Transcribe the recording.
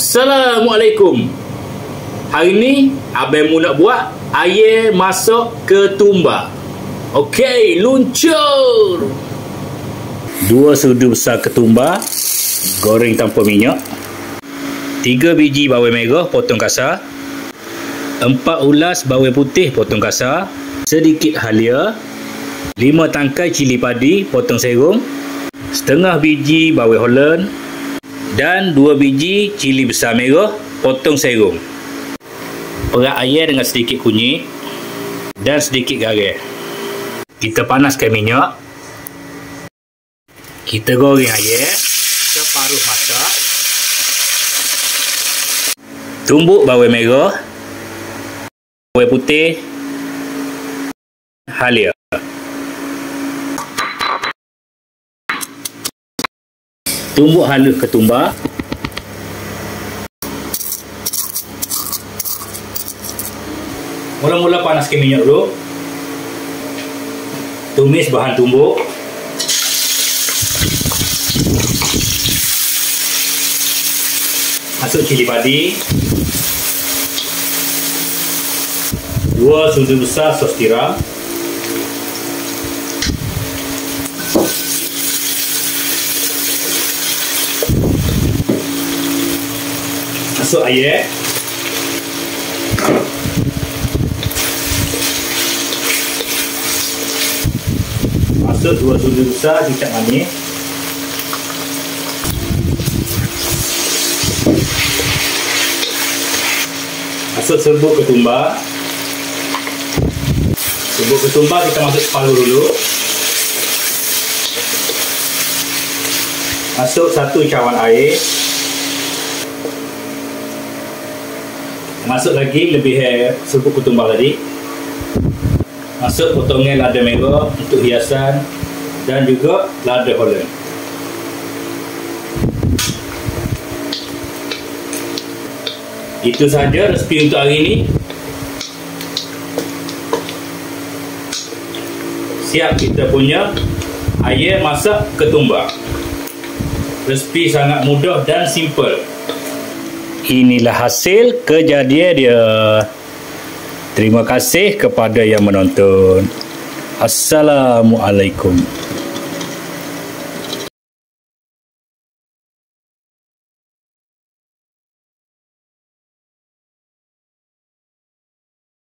Assalamualaikum. Hari ni abang mu nak buat air masak ketumbar. Okey, luncur. 2 sudu besar ketumbar, goreng tanpa minyak. 3 biji bawang merah potong kasar. 4 ulas bawang putih potong kasar. Sedikit halia. 5 tangkai cili padi potong serong. Setengah biji bawang Holland dan 2 biji cili besar merah potong serong. Perak air dengan sedikit kunyit dan sedikit garam. Kita panaskan minyak. Kita goreng air separuh masak. Tumbuk bawang merah, bawang putih, halia. Tumbuk halus ketumbar. Mula-mula panaskan minyak dulu. Tumis bahan tumbuk. Masuk cili padi. 2 sudu besar sos tiram. Masuk air. Masuk 2 sudu besar kicap manis. Masuk serbuk ketumbar. Serbuk ketumbar kita masuk separuh dulu. Masuk 1 cawan air. Masuk lagi lebih serbuk ketumbar tadi. Masuk potongan lada merah untuk hiasan dan juga lada Holland. Itu saja resipi untuk hari ini. Siap kita punya air masak ketumbar. Resipi sangat mudah dan simple. Inilah hasil kejadian dia. Terima kasih kepada yang menonton. Assalamualaikum.